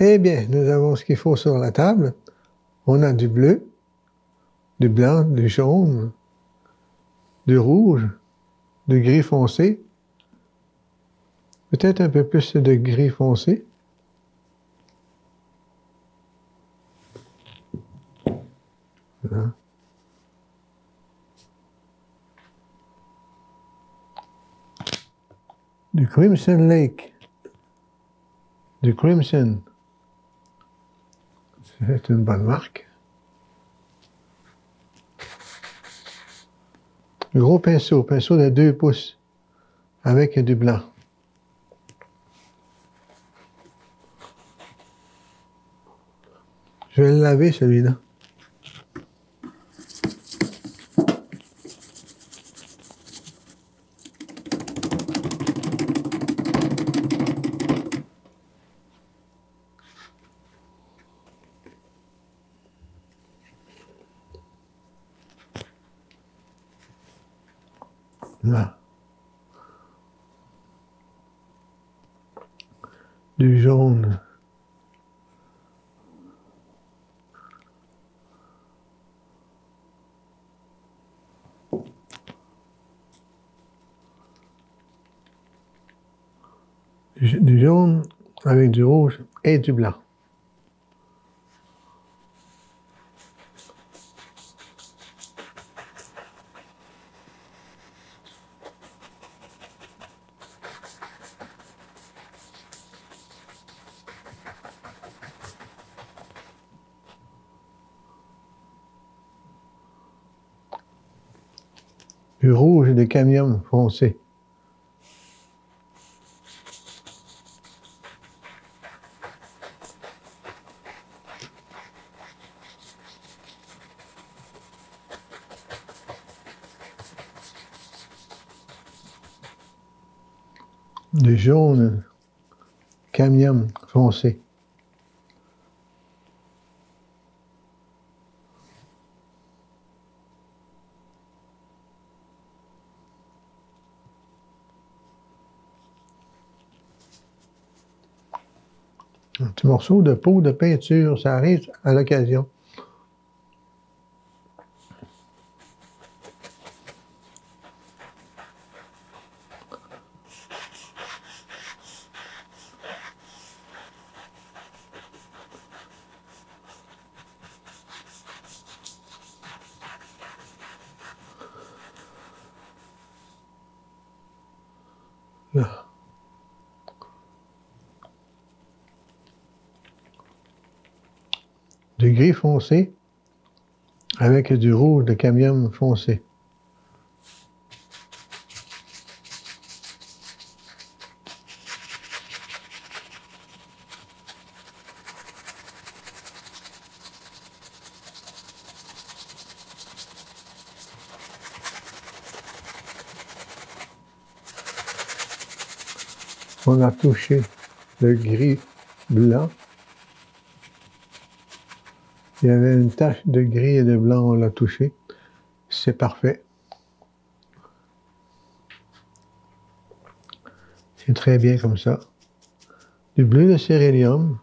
Eh bien, nous avons ce qu'il faut sur la table. On a du bleu, du blanc, du jaune, du rouge, du gris foncé. Peut-être un peu plus de gris foncé. Voilà. Du Crimson Lake. Du Crimson. C'est une bonne marque. Gros pinceau de 2 pouces, avec du blanc. Je vais le laver, celui-là. Là. Du jaune. Du jaune avec du rouge et du blanc. Du rouge et du cadmium foncé. Du jaune cadmium foncé. Un petit morceau de peau de peinture, ça arrive à l'occasion. Là. Du gris foncé avec du rouge de cadmium foncé. On a touché le gris blanc. Il y avait une tache de gris et de blanc, on l'a touché. C'est parfait. C'est très bien comme ça. Du bleu de cérélium.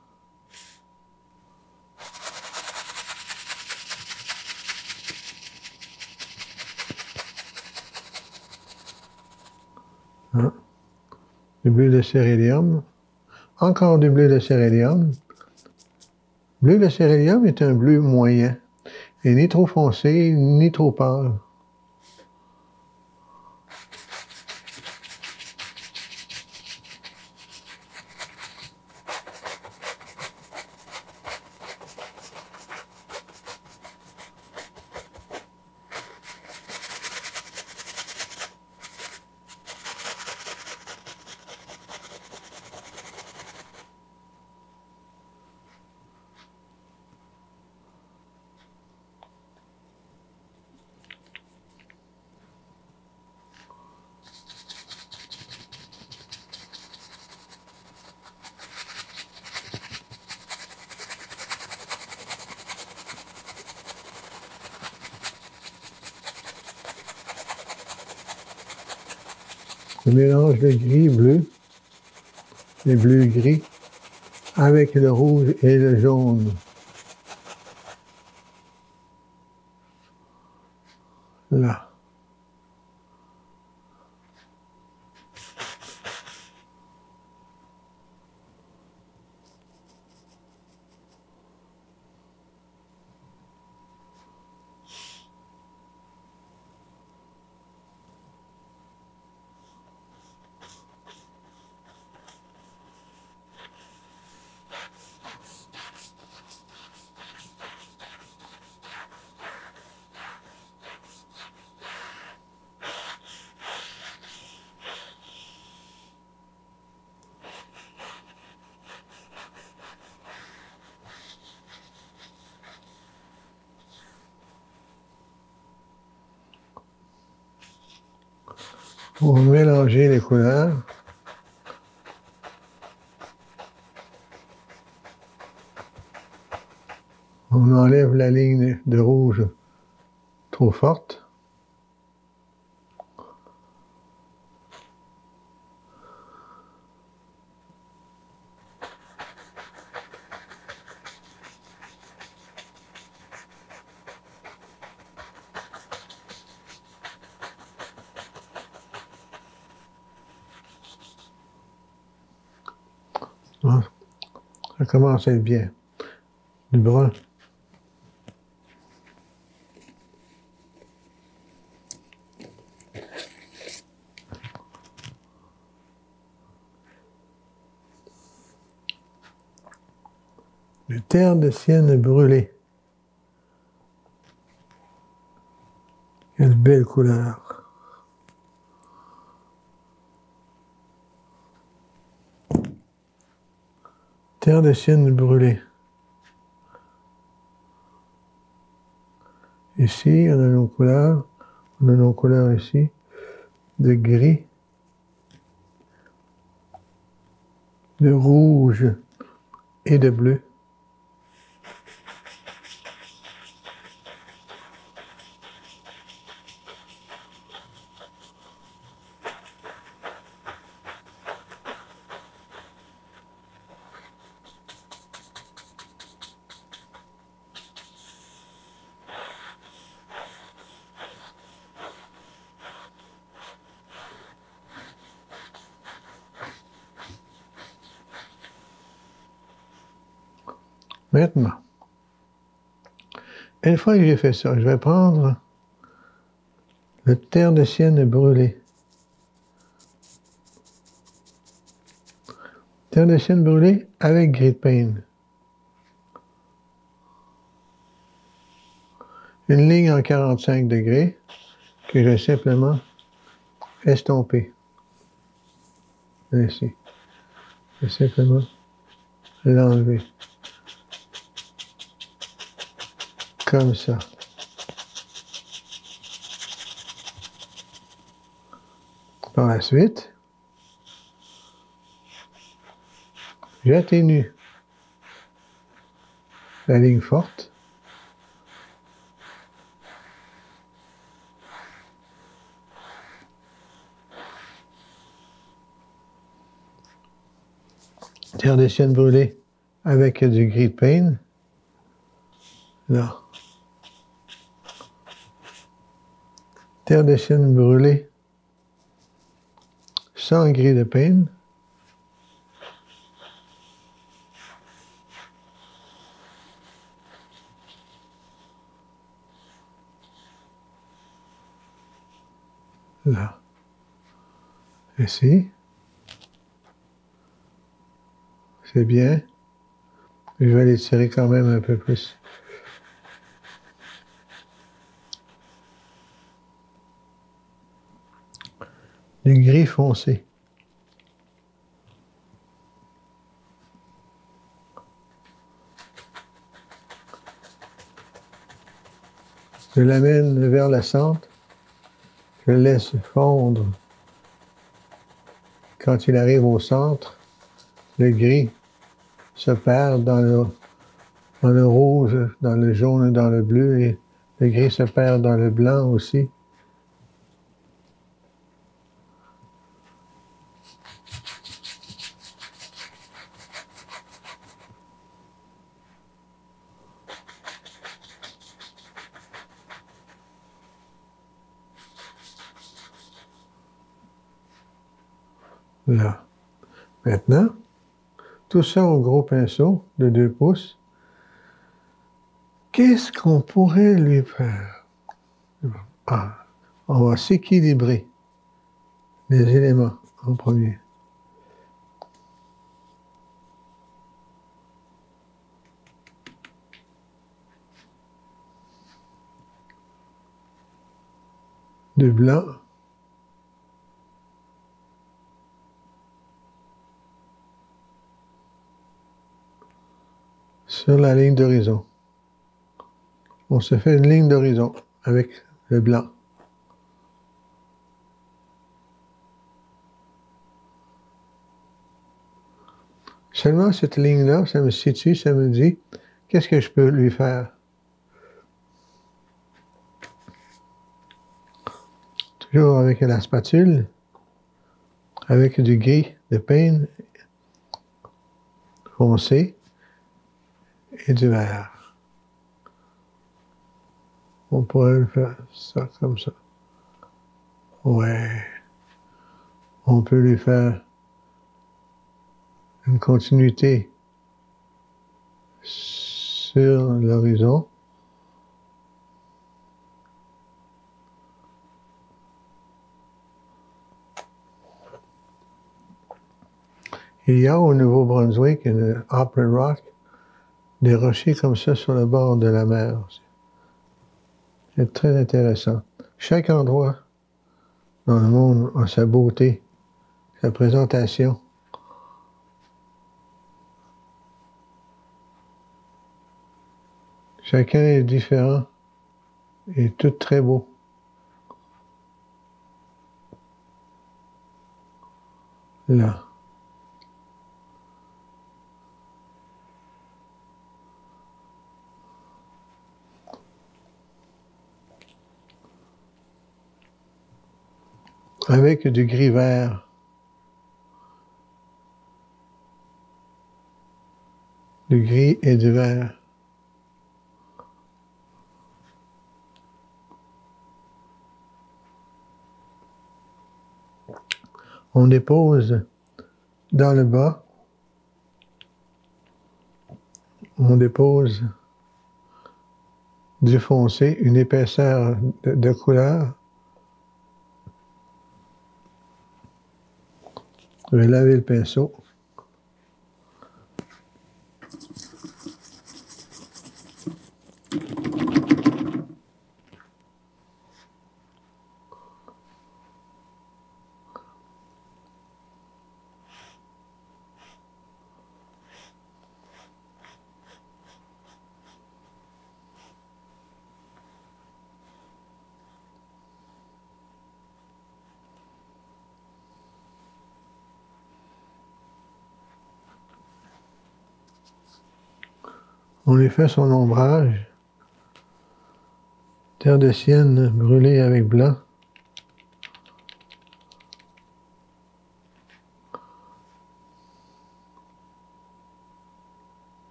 Hein? Du bleu de cérélium. Encore du bleu de cérélium. Bleu de cérélium est un bleu moyen. Et ni trop foncé, ni trop pâle. Je mélange le gris bleu, les bleus gris, avec le rouge et le jaune. Là. Pour mélanger les couleurs, on enlève la ligne de rouge trop forte. Ça commence à être bien. Du brun. Le terre de sienne brûlée. Quelle belle couleur. Terre de sienne brûlée. Ici, on a nos couleurs. On a nos couleurs ici. De gris. De rouge et de bleu. Maintenant, une fois que j'ai fait ça, je vais prendre le terre de sienne brûlée. Terre de sienne brûlée avec gris de peigne. Une ligne en 45 degrés que je vais simplement estomper. Ainsi. Je vais simplement l'enlever. Comme ça. Par la suite, j'atténue la ligne forte. Terre de sienne brûlée avec du gris de peigne. Là. Terre de sienne brûlée sans gris de peigne. Là. Ici. C'est bien. Je vais l'étirer quand même un peu plus. Du gris foncé. Je l'amène vers le centre. Je le laisse fondre. Quand il arrive au centre, le gris se perd dans le rouge, dans le jaune et dans le bleu, et le gris se perd dans le blanc aussi. Là. Maintenant, tout ça au gros pinceau de 2 pouces. Qu'est-ce qu'on pourrait lui faire? Ah, on va s'équilibrer les éléments en premier. De blanc. Sur la ligne d'horizon. On se fait une ligne d'horizon avec le blanc. Seulement cette ligne-là, ça me situe, ça me dit, qu'est-ce que je peux lui faire? Toujours avec la spatule, avec du gris de peigne foncé et du vert. On pourrait faire ça comme ça. Ouais. On peut lui faire une continuité sur l'horizon. Il y a au Nouveau-Brunswick, Upper Rock, des rochers comme ça sur le bord de la mer. C'est très intéressant. Chaque endroit dans le monde a sa beauté, sa présentation. Chacun est différent et tout très beau. Là. Avec du gris vert. Du gris et du vert. On dépose dans le bas, on dépose du foncé, une épaisseur de couleur. Je vais laver le pinceau. On lui fait son ombrage. Terre de sienne brûlée avec blanc.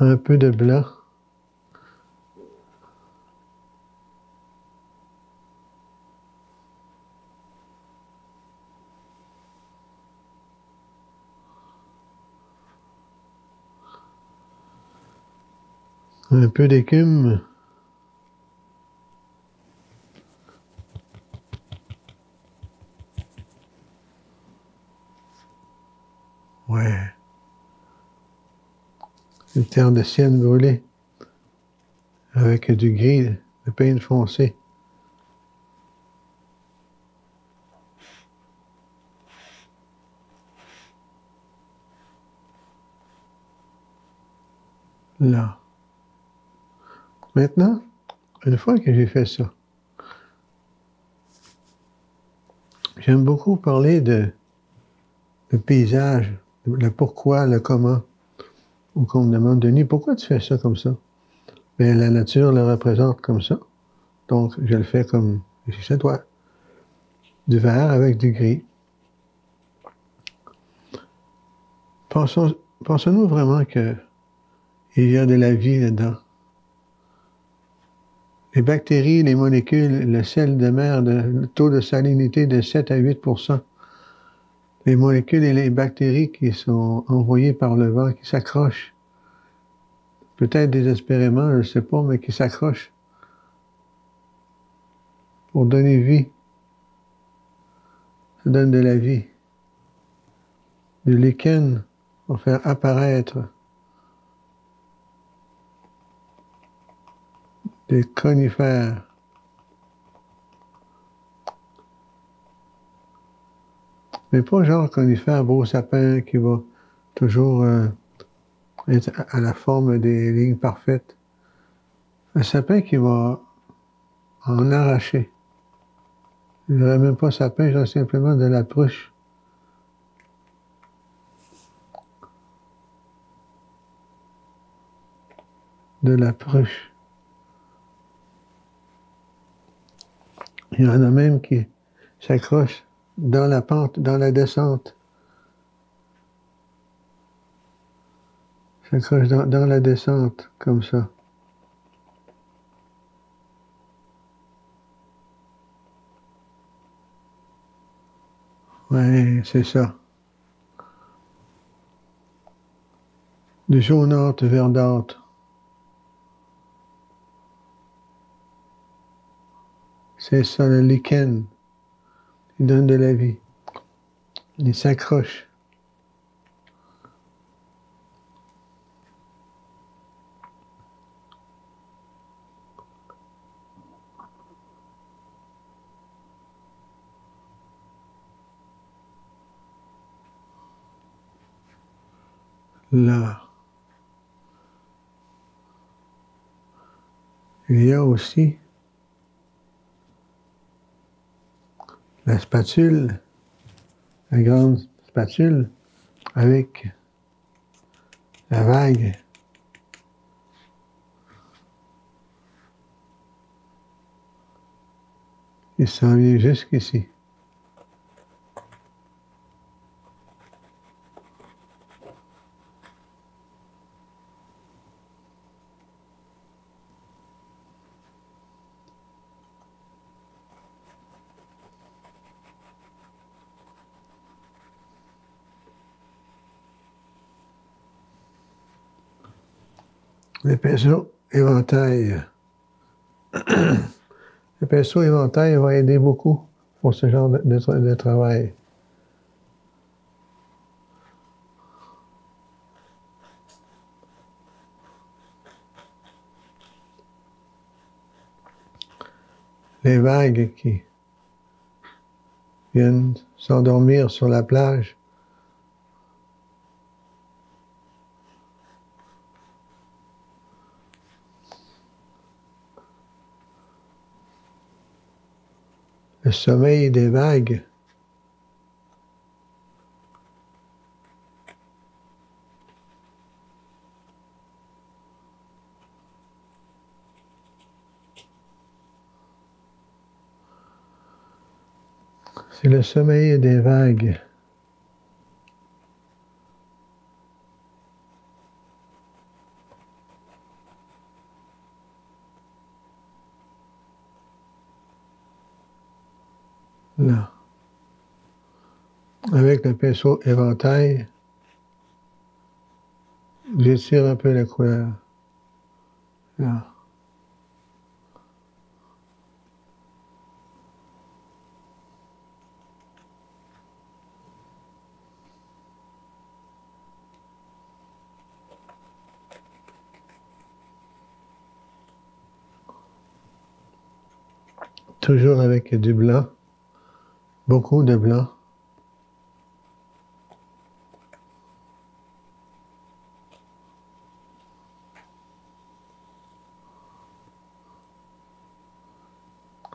Un peu de blanc. Un peu d'écume. Ouais. Une terre de sienne brûlée. Avec du gris de peigne foncé. Là. Maintenant, une fois que j'ai fait ça, j'aime beaucoup parler de paysage, le pourquoi, le comment. Ou qu'on me demande, Denis, pourquoi tu fais ça comme ça? Bien, la nature le représente comme ça. Donc, je le fais comme chez toi. Du vert avec du gris. Pensons-nous vraiment qu'il y a de la vie là-dedans? Les bactéries, les molécules, le sel de mer, le taux de salinité de 7 à 8 %. Les molécules et les bactéries qui sont envoyées par le vent, qui s'accrochent. Peut-être désespérément, je ne sais pas, mais qui s'accrochent pour donner vie. Ça donne de la vie. Du lichen pour faire apparaître des conifères. Mais pas genre conifère, beau sapin qui va toujours être à la forme des lignes parfaites. Un sapin qui va en arracher. Je dirais même pas sapin, genre simplement de la pruche. De la pruche. Il y en a même qui s'accrochent dans la pente, dans la descente. S'accrochent dans la descente, comme ça. Oui, c'est ça. Du jaunâtre, verdâtre. C'est ça, le lichen. Il donne de la vie. Il s'accroche. Là. Il y a aussi la spatule, la grande spatule avec la vague. Il s'en vient jusqu'ici. Le pinceau éventail. Le pinceau éventail va aider beaucoup pour ce genre de travail. Les vagues qui viennent s'endormir sur la plage. Le sommeil des vagues. C'est le sommeil des vagues. Là. Avec le pinceau éventail, j'étire un peu la couleur. Là. Toujours avec du blanc, beaucoup de blanc.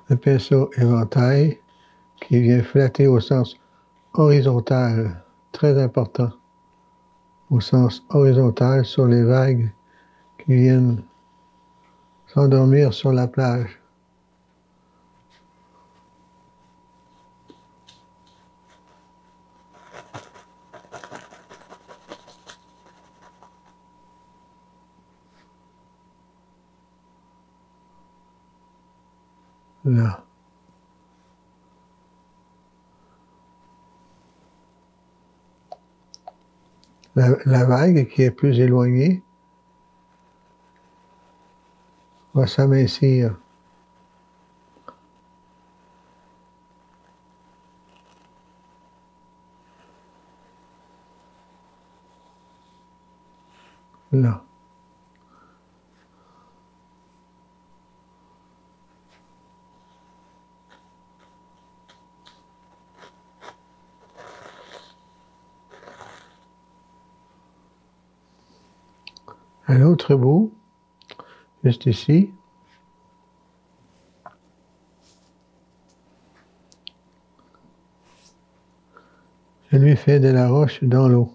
Le pinceau éventail qui vient flatter au sens horizontal, très important, au sens horizontal sur les vagues qui viennent s'endormir sur la plage. Là. La vague qui est plus éloignée va s'amincir. Là. Un autre bout, juste ici. Je lui fais de la roche dans l'eau.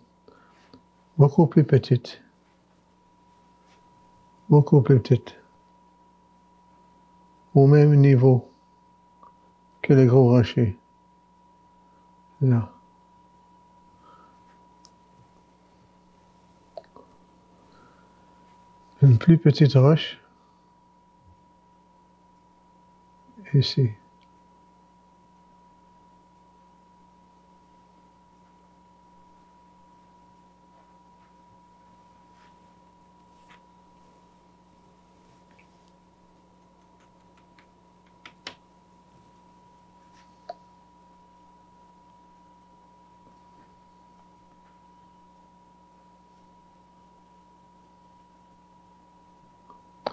Beaucoup plus petite. Beaucoup plus petite. Au même niveau que le gros rocher. Là. Une plus petite roche. Ici.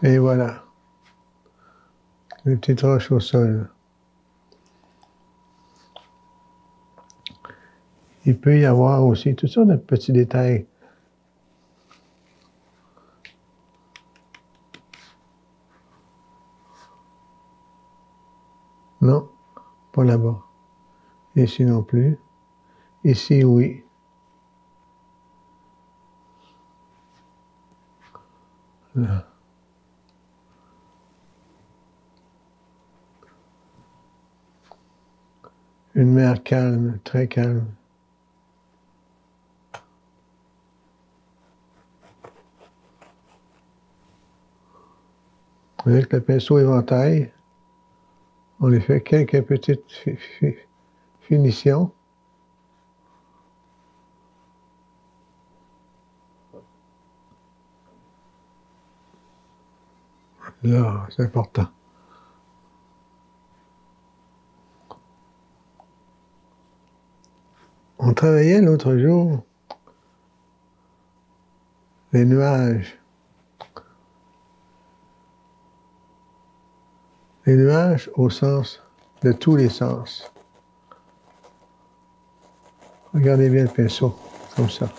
Et voilà. Les petites roches au sol. Il peut y avoir aussi toutes sortes de petits détails. Non, pas là-bas. Ici non plus. Ici, oui. Là. Une mer calme, très calme. Avec le pinceau éventail, on lui fait quelques petites finitions. Là, c'est important. On travaillait l'autre jour les nuages. Les nuages au sens de tous les sens. Regardez bien le pinceau, comme ça.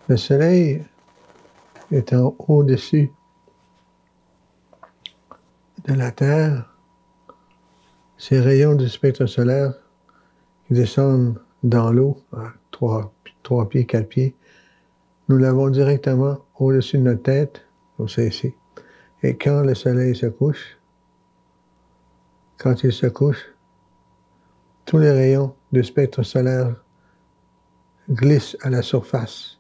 Le soleil étant au-dessus de la Terre, ces rayons du spectre solaire qui descendent dans l'eau à 3 pieds, 4 pieds, nous l'avons directement au-dessus de notre tête, comme ça ici. Et quand le soleil se couche, quand il se couche, tous les rayons du spectre solaire glissent à la surface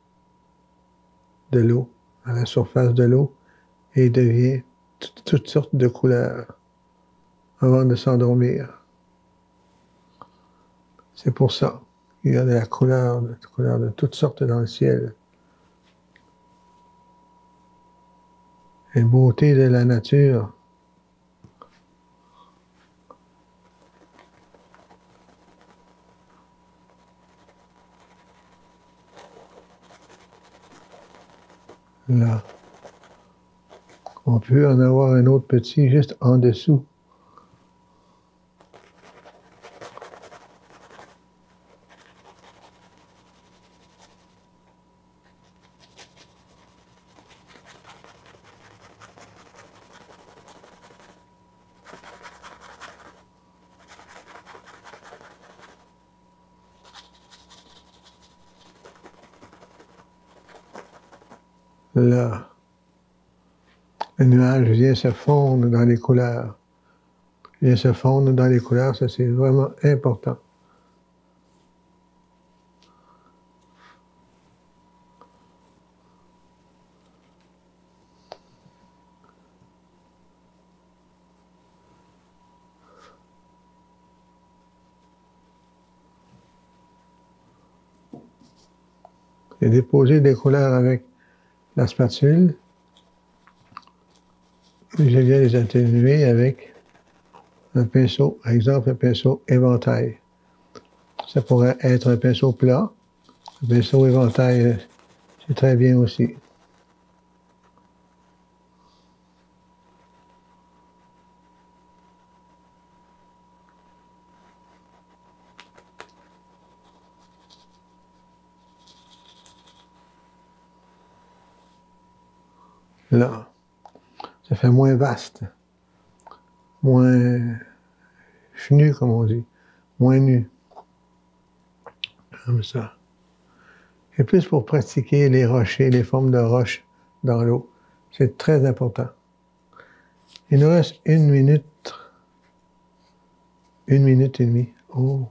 de l'eau, et il devient toutes sortes de couleurs avant de s'endormir. C'est pour ça qu'il y a de la couleur de toutes sortes dans le ciel. Les beautés de la nature. Là. On peut en avoir un autre petit juste en dessous. Là. Le nuage vient se fondre dans les couleurs. Vient se fondre dans les couleurs, ça c'est vraiment important. et déposer des couleurs avec la spatule. Je viens les atténuer avec un pinceau, par exemple un pinceau éventail. Ça pourrait être un pinceau plat. Un pinceau éventail, c'est très bien aussi. Là, ça fait moins vaste, moins chenu, comme on dit, moins nu. Comme ça. Et plus pour pratiquer les rochers, les formes de roches dans l'eau. C'est très important. Il nous reste 1 minute. 1 minute et demie. Oh!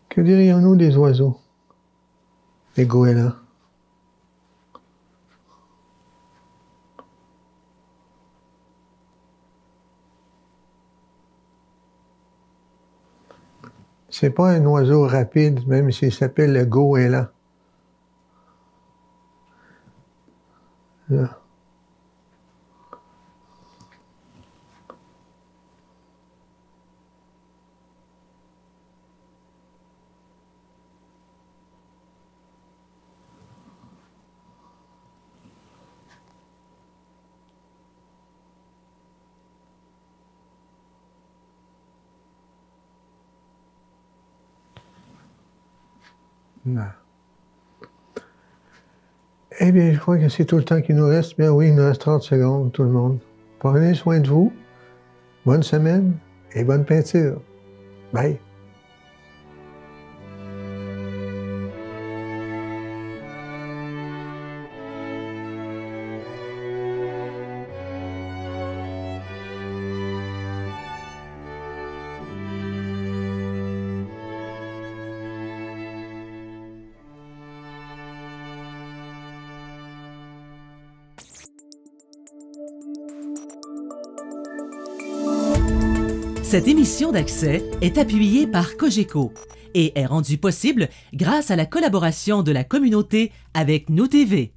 Que dirions-nous des oiseaux? Les goélands. C'est pas un oiseau rapide, même s'il s'appelle le goéland. Là. Là. Eh bien, je crois que c'est tout le temps qu'il nous reste. Bien oui, il nous reste 30 secondes, tout le monde. Prenez soin de vous. Bonne semaine et bonne peinture. Bye. Cette émission d'Accès est appuyée par Cogeco et est rendue possible grâce à la collaboration de la communauté avec Nous TV.